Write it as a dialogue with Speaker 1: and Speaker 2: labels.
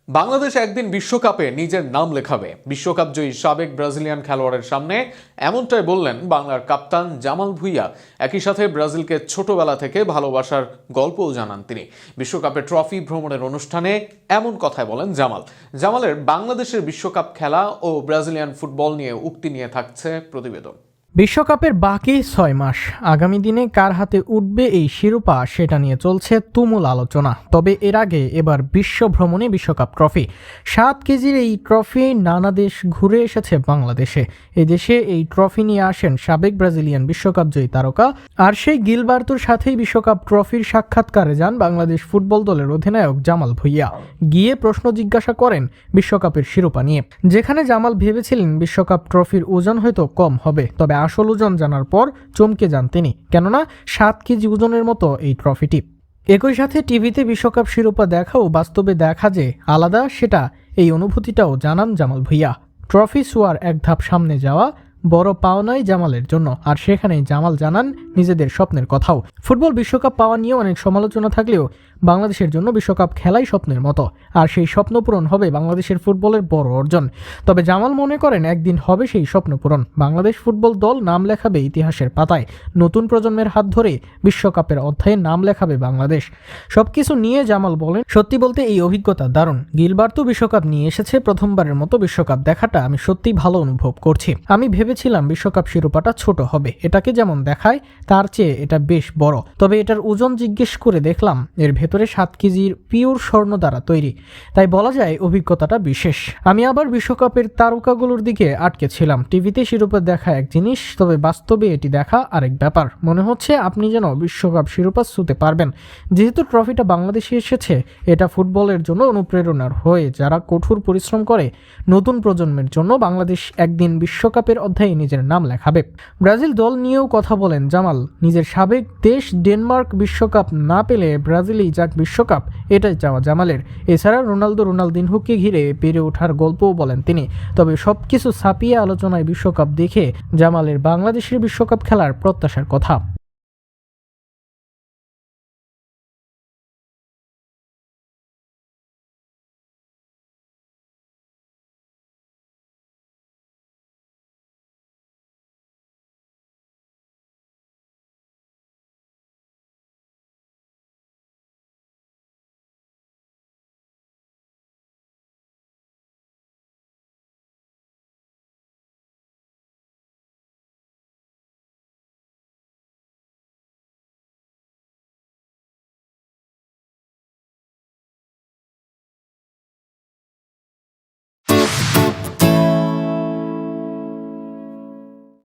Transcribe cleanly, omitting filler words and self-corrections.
Speaker 1: বাংলাদেশ একদিন বিশ্বকাপে নিজের নাম লেখাবে। বিশ্বকাপ জয়ী সাবেক ব্রাজিলিয়ান খেলোয়াড়ের সামনে এমনটাই বললেন বাংলার কাপ্তান জামাল ভুঁইয়া। একই সাথে ব্রাজিলকে ছোটবেলা থেকে ভালোবাসার গল্পও জানান তিনি। বিশ্বকাপে ট্রফি ভ্রমণের অনুষ্ঠানে এমন কথাই বলেন জামালের বাংলাদেশের বিশ্বকাপ খেলা ও ব্রাজিলিয়ান ফুটবল নিয়ে উক্তি নিয়ে থাকছে প্রতিবেদন।
Speaker 2: বিশ্বকাপের বাকি ৬ মাস, আগামী দিনে কার হাতে উঠবে এই শিরোপা সেটা নিয়ে চলছে তুমুল আলোচনা। তবে এর আগে এবার বিশ্ব ভ্রমণে বিশ্বকাপ ট্রফি, ৭ কেজির এই ট্রফি নানা দেশ ঘুরে এসেছে বাংলাদেশে। এদেশে এই ট্রফি নিয়ে আসেন সাবেক ব্রাজিলিয়ান বিশ্বকাপ জয়ী তারকা, আর সেই গিলবার্তোর সাথেই বিশ্বকাপ ট্রফির সাক্ষাৎকারে যান বাংলাদেশ ফুটবল দলের অধিনায়ক জামাল ভুঁইয়া। গিয়ে প্রশ্ন জিজ্ঞাসা করেন বিশ্বকাপের শিরোপা নিয়ে, যেখানে জামাল ভেবেছিলেন বিশ্বকাপ ট্রফির ওজন হয়তো কম হবে, তবে আসল ওজন জানার পর চমকে যান তিনি, কেননা ৭ কেজি ওজনের মতো এই ট্রফিটি। একই সাথে টিভিতে বিশ্বকাপ শিরোপা দেখা ও বাস্তবে দেখা যে আলাদা, সেটা এই অনুভূতিটাও জানান জামাল ভুঁইয়া। ট্রফি ছোঁয়ার এক ধাপ সামনে যাওয়া বড় পাওনাই জামালের জন্য, আর সেখানেই জামাল জানান নিজেদের স্বপ্নের কথাও। ফুটবল বিশ্বকাপ পাওয়া নিয়ে অনেক সমালোচনা থাকলেও বাংলাদেশের জন্য বিশ্বকাপ খেলাই স্বপ্নের মতো, আর সেই স্বপ্ন পূরণ হবে বাংলাদেশের ফুটবলের বড় অর্জন। তবে জামাল মনে করেন একদিন হবে সেই স্বপ্ন পূরণ। বাংলাদেশ ফুটবল দল নাম লেখাবে ইতিহাসের পাতায়, নতুন প্রজন্মের হাত ধরে বিশ্বকাপের অধ্যায়ে নাম লেখাবে বাংলাদেশ। সবকিছু নিয়ে জামাল বলেন, সত্যি বলতে এই অভিজ্ঞতা দারুণ। গিলবার্তো বিশ্বকাপ নিয়ে এসেছে, প্রথমবারের মতো বিশ্বকাপ দেখাটা আমি সত্যিই ভালো অনুভব করছি। আমি ভেবেছিলাম বিশ্বকাপ শিরোপাটা ছোট হবে, এটাকে যেমন দেখায় তার চেয়ে এটা বেশ বড়। তবে এটার ওজন জিজ্ঞেস করে দেখলাম এর ভেতরে ৭ কেজির পিওর স্বর্ণ দ্বারা তৈরি, তাই বলা যায় অভিজ্ঞতাটা বিশেষ। আমি আবার বিশ্বকাপের তারকাগুলোর দিকে আটকে ছিলাম। টিভিতে শিরোপা দেখা এক জিনিস, তবে বাস্তবে এটি দেখা আরেক ব্যাপার। মনে হচ্ছে আপনি যেন বিশ্বকাপ শিরোপা ছুঁতে পারবেন। যেহেতু ট্রফিটা বাংলাদেশে এসেছে, এটা ফুটবলের জন্য অনুপ্রেরণার হয়ে যারা কঠোর পরিশ্রম করে নতুন প্রজন্মের জন্য বাংলাদেশ একদিন বিশ্বকাপের অধ্যায়ে নিজের নাম লেখাবে। ব্রাজিল দল নিয়েও কথা বলেন জামাল। নিজের সাবেক দেশ ডেনমার্ক বিশ্বকাপ না পেলে ব্রাজিলেই যাক বিশ্বকাপ, এটাই চাওয়া জামালের। এছাড়া রোনালদিনহোকে ঘিরে পেরে ওঠার গল্পও বলেন তিনি। তবে সবকিছু ছাপিয়ে আলোচনায় বিশ্বকাপ দেখে জামালের বাংলাদেশের বিশ্বকাপ খেলার প্রত্যাশার কথা।